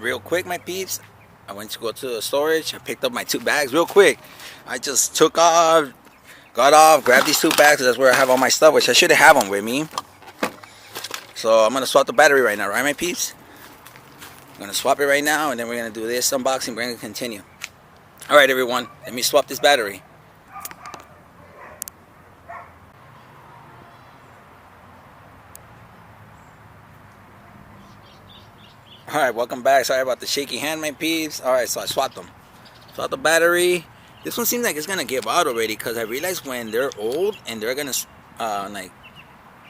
real quick, my peeps. I went to go to the storage. I picked up my 2 bags real quick. I just took off, got off, grabbed these 2 bags. That's where I have all my stuff, which I should have them with me. So I'm gonna swap the battery right now, right, my peeps? I'm gonna swap it right now, and then we're gonna do this unboxing. We're gonna continue. All right, everyone. Let me swap this battery. Alright, welcome back. Sorry about the shaky hand, my peeps. Alright, so I swapped them. Swapped the battery. This one seems like it's gonna give out already, because I realized when they're old and they're gonna like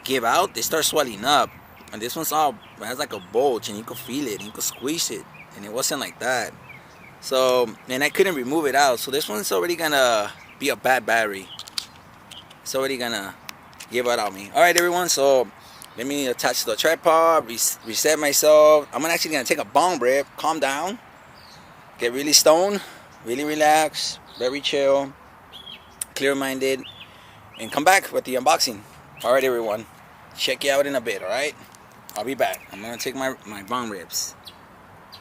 give out, they start swelling up. And this one's all has like a bulge, and you can feel it, and you can squeeze it, and it wasn't like that. So, and I couldn't remove it out. So this one's already gonna be a bad battery. It's already gonna give out on me. Alright, everyone, so let me attach to the tripod, reset myself. I'm actually gonna take a bong rip, calm down, get really stoned, really relaxed, very chill, clear-minded, and come back with the unboxing. Alright, everyone, check you out in a bit. Alright, I'll be back. I'm gonna take my bong rips,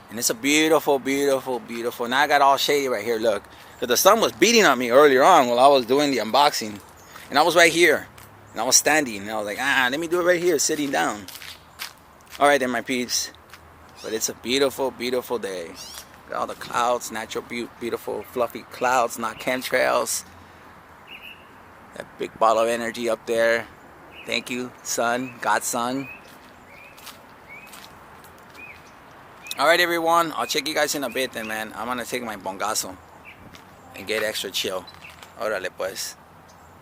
and it's a beautiful, beautiful, beautiful. Now I got all shady right here. Look, because the sun was beating on me earlier on while I was doing the unboxing, and I was right here. And I was standing, and I was like, let me do it right here, sitting down. Alright then, my peeps. But it's a beautiful, beautiful day. Got all the clouds, natural, beautiful, fluffy clouds, not chemtrails. That big ball of energy up there. Thank you, sun, Godson. Alright, everyone. I'll check you guys in a bit then, man. I'm gonna take my bongazo and get extra chill. Órale, pues.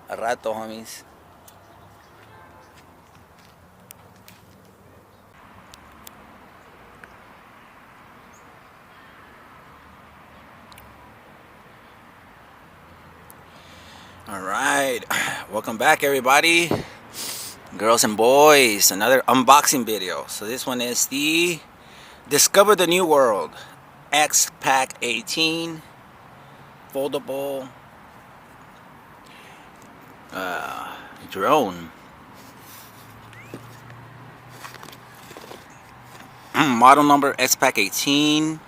A rato, homies. Alright, welcome back, everybody, girls and boys. Another unboxing video. So this one is the Discover the New World X Pack 18 foldable drone. Model number X Pack 18.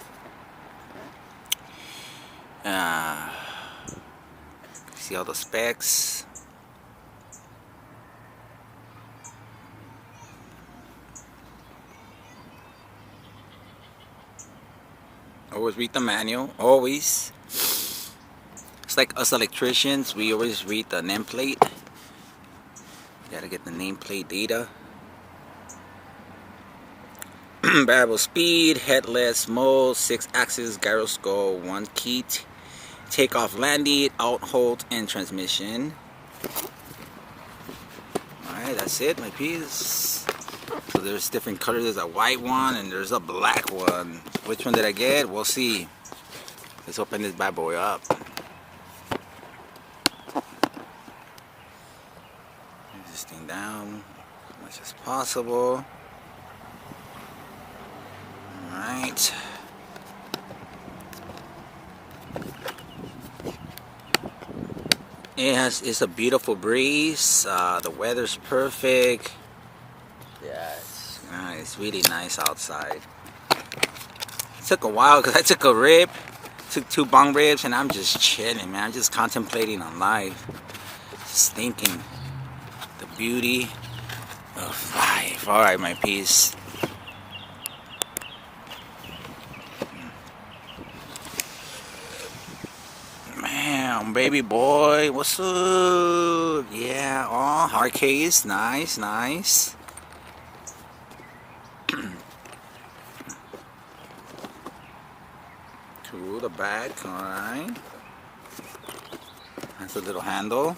See all the specs. Always read the manual. Always. It's like us electricians, we always read the nameplate. Gotta get the nameplate data. Variable speed, headless mode, 6-axis gyroscope, 1 key. Takeoff, landing, out, hold, and transmission. Alright, that's it, my piece. So there's different colors. There's a white one and there's a black one. Which one did I get? We'll see. Let's open this bad boy up. Move this thing down as much as possible. Alright. It's a beautiful breeze. The weather's perfect. Yeah, it's really nice outside. It took a while because I took a rib, took 2 bong ribs, and I'm just chilling, man. I'm just contemplating on life, just thinking the beauty of life. All right, my piece. Man, baby boy, what's up? Yeah, oh, hard case, nice, nice. To the back, alright. That's a little handle.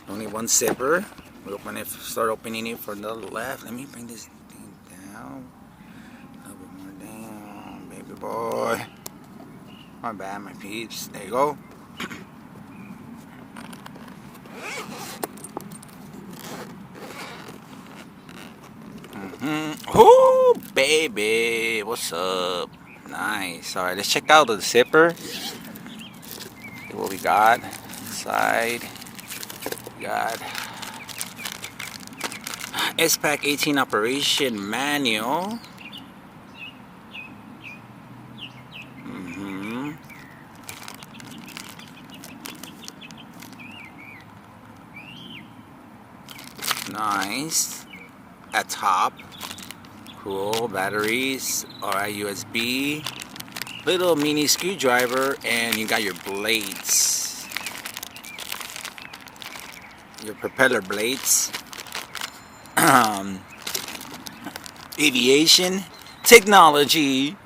Only 1 zipper. We start opening it from the left. Let me bring this thing down. A little bit more down, baby boy. My bad, my peeps. There you go. Oh, baby, what's up? Nice. All right, let's check out the zipper. See what we got inside. We got S-Pack 18 operation manual. Nice. At top. Cool. Batteries. Alright, USB. Little mini screwdriver, and you got your blades. Your propeller blades. Aviation. Technology.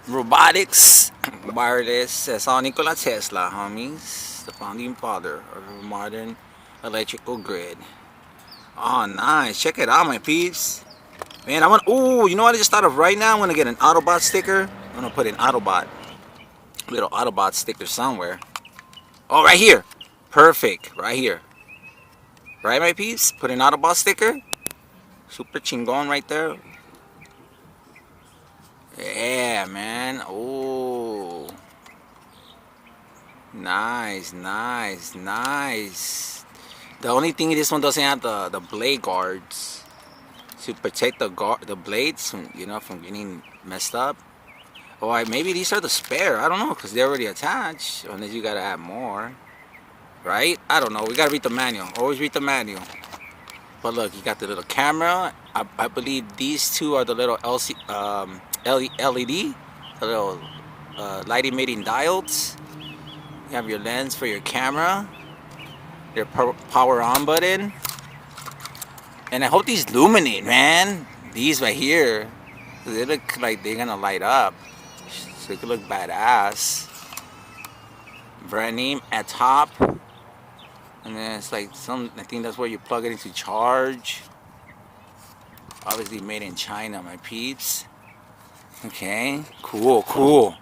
Robotics. Wireless. That's all Nikola Tesla, homies. The founding father of a modern electrical grid. Oh, nice. Check it out, my peeps. Man, I want... Ooh, you know what I just thought of right now? I'm going to get an Autobot sticker. I'm going to put an Autobot. Little Autobot sticker somewhere. Oh, right here. Perfect. Right here. Right, my peeps? Put an Autobot sticker. Super chingon right there. Yeah, man. Ooh. Nice, nice, nice. The only thing this one doesn't have the blade guards to protect the blades from, you know, from getting messed up. Or maybe these are the spare. I don't know, because they're already attached. Unless you gotta add more, right? I don't know. We gotta read the manual. Always read the manual. But look, you got the little camera. I believe these two are the little LED, the little light emitting diodes. You have your lens for your camera. Your power on button. And I hope these illuminate, man. These right here, they look like they're gonna light up, so they could look badass. Brand name at top, and then it's like I think that's where you plug it into charge. Obviously made in China, my peeps. Okay, cool, cool.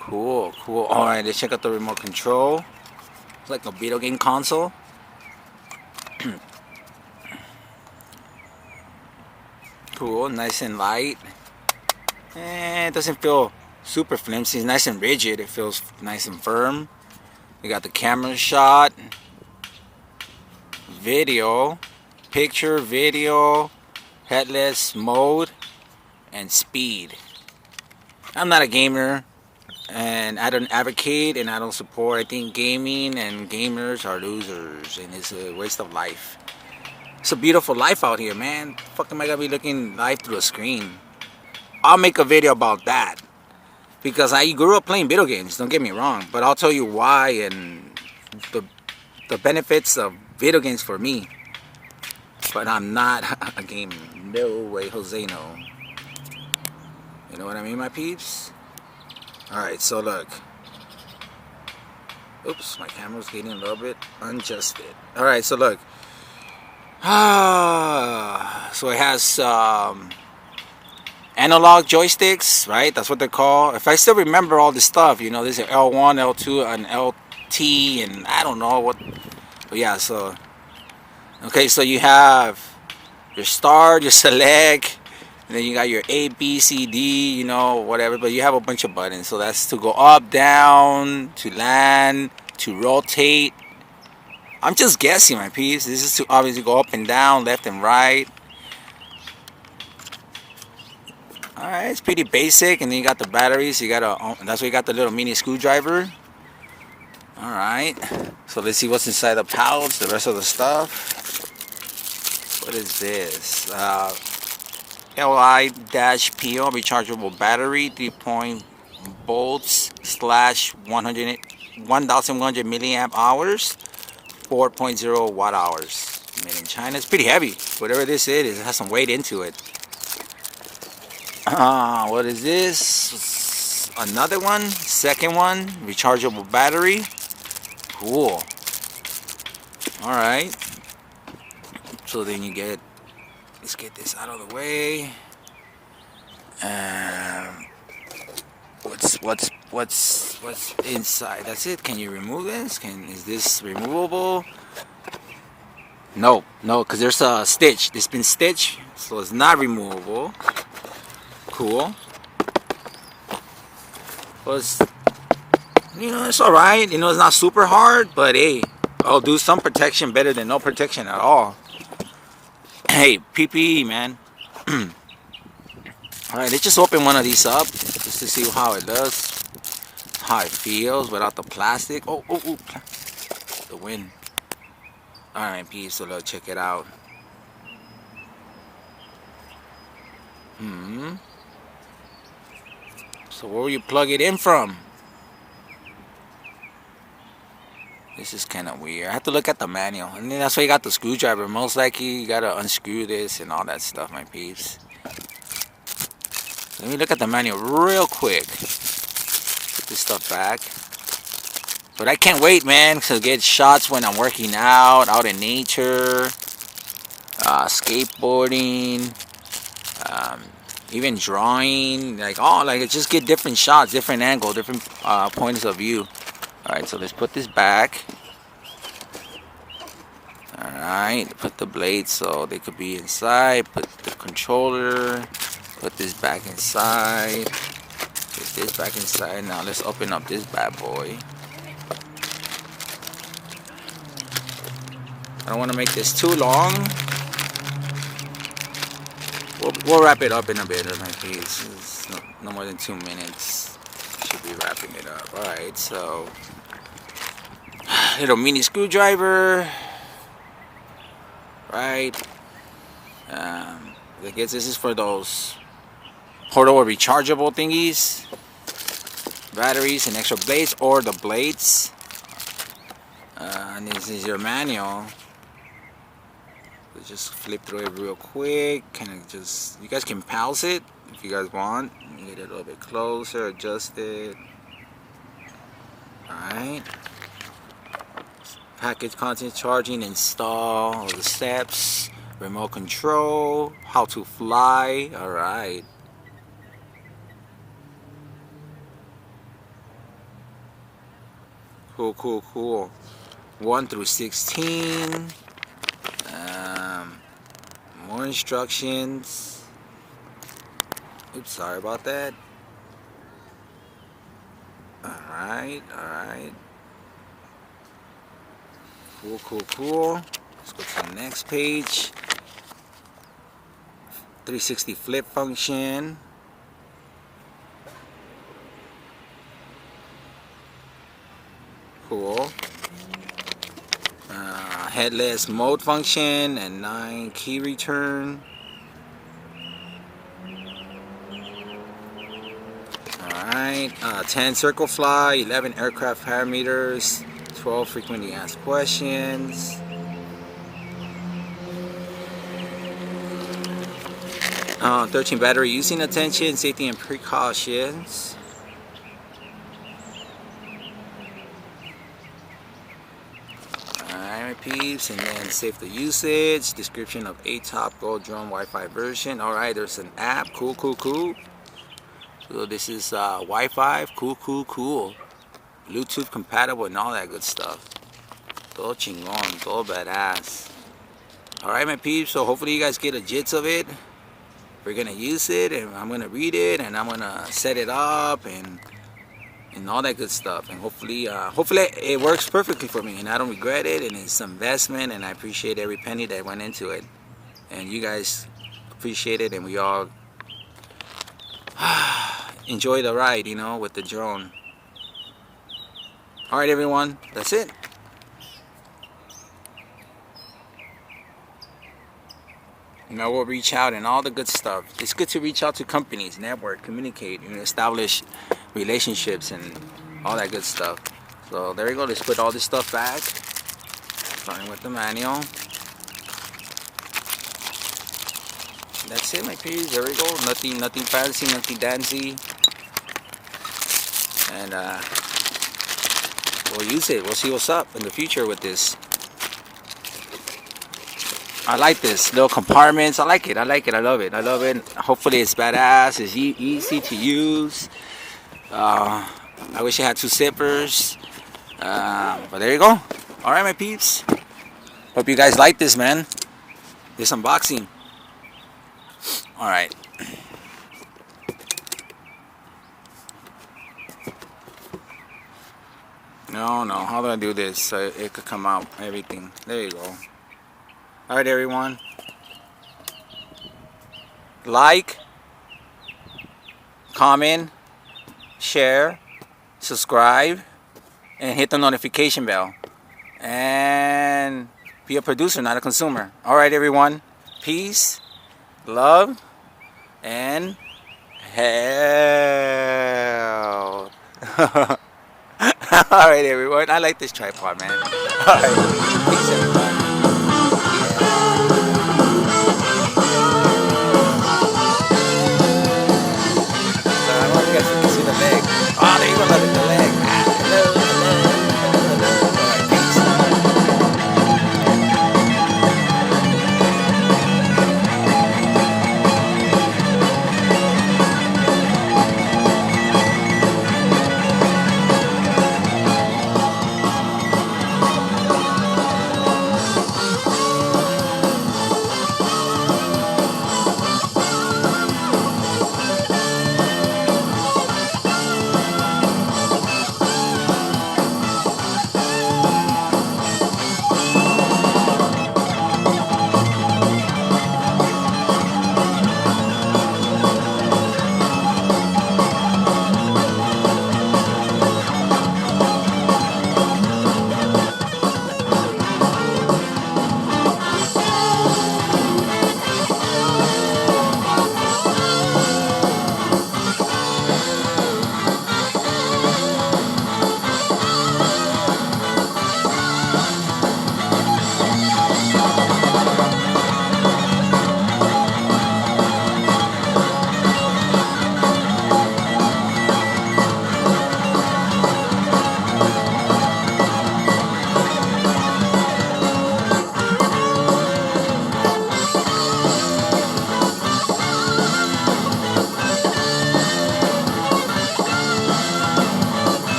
Cool, cool. Alright, let's check out the remote control. It's like a video game console. Cool, nice and light. And it doesn't feel super flimsy. It's nice and rigid. It feels nice and firm. We got the camera shot. Video. Picture, video. Headless mode. And speed. I'm not a gamer. And I don't advocate and I don't support. I think gaming and gamers are losers, and it's a waste of life. It's a beautiful life out here, man. Fuck am I gonna be looking live through a screen? I'll make a video about that, because I grew up playing video games, don't get me wrong, but I'll tell you why and the benefits of video games for me. But I'm not a gamer. No way, Jose, no. You know what I mean, my peeps? Alright, so look. Oops, my camera's getting a little bit unadjusted. Alright, so look. So it has analog joysticks, right? That's what they're called. If I still remember all this stuff, you know, there's an L1, L2, and LT, and I don't know what. But yeah, so. Okay, so you have your start, your select. And then you got your A, B, C, D, you know, whatever. But you have a bunch of buttons. So that's to go up, down, to land, to rotate. I'm just guessing, my peeps. This is to obviously go up and down, left and right. Alright, it's pretty basic. And then you got the batteries. You got that's where you got the little mini screwdriver. Alright. So let's see what's inside the pouch, the rest of the stuff. What is this? Li-PO rechargeable battery, 3 volts / 1100 milliamp hours, 4.0 watt hours. Made in China. It's pretty heavy. Whatever this is, it has some weight into it. What is this? Another one, second one, rechargeable battery. Cool. All right. So then you get. Let's get this out of the way. What's inside? That's it. Can you remove this? Is this removable? No, because there's a stitch. It's been stitched, so it's not removable. Cool. Well, it's all right. You know, it's not super hard, but hey, Oh, do some protection better than no protection at all. Hey, PPE, man. Alright, let's just open one of these up just to see how it does, how it feels without the plastic. Oh, the wind. Alright, peeps, so let's check it out. So where will you plug it in from? This is kind of weird. I have to look at the manual. And then that's why you got the screwdriver. Most likely you gotta unscrew this and all that stuff, my peeps. Let me look at the manual real quick. Put this stuff back. But I can't wait, man, to get shots when I'm working out in nature, skateboarding, even drawing. Like just get different shots, different angle, different points of view. Alright, so let's put this back. Alright, put the blades so they could be inside. Put the controller. Put this back inside. Put this back inside. Now let's open up this bad boy. I don't want to make this too long. We'll wrap it up in a bit, my piece. It's no more than 2 minutes. Should be wrapping it up. Alright, so little mini screwdriver. Right. I guess this is for those portable rechargeable thingies, batteries and extra blades, or the blades. And this is your manual. So just flip through it real quick. Kind of just, you guys can pause it if you guys want. Get it a little bit closer, adjust it. Alright. Package content, charging, install, all the steps, remote control, how to fly. Alright. Cool. 1 through 16. More instructions. Oops, sorry about that. Alright. Cool. Let's go to the next page. 360 flip function. Cool. Headless mode function and 9 key return. Alright. 10 circle fly, 11 aircraft parameters, 12 frequently asked questions. Uh, 13 battery using attention, safety and precautions. Alright, my peeps, and then save the usage, description of a top gold drone Wi-Fi version. Alright, there's an app. Cool. So this is Wi-Fi. Cool. Bluetooth compatible and all that good stuff. Todo chingón, todo badass. Alright, my peeps, so hopefully you guys get a gist of it. We're gonna use it, and I'm gonna read it, and I'm gonna set it up, and all that good stuff. And hopefully it works perfectly for me, and I don't regret it. And it's an investment, and I appreciate every penny that went into it. And you guys appreciate it, and we all enjoy the ride, you know, with the drone. Alright, everyone, that's it. Now we'll reach out and all the good stuff. It's good to reach out to companies, network, communicate, and establish relationships and all that good stuff. So there you go. Let's put all this stuff back. Starting with the manual. That's it, my peeps. There we go. Nothing fancy, nothing dancy. And we'll use it. We'll see what's up in the future with this. I like this little compartments. I like it. I love it. Hopefully it's badass. It's easy to use. I wish I had 2 zippers. But there you go. Alright, my peeps. Hope you guys like this, man. This unboxing. Alright. No, no. How do I do this so it could come out? Everything. There you go. All right, everyone. Like, comment, share, subscribe, and hit the notification bell. And be a producer, not a consumer. All right, everyone. Peace, love, and health. All right, everyone. I like this tripod, man. All right.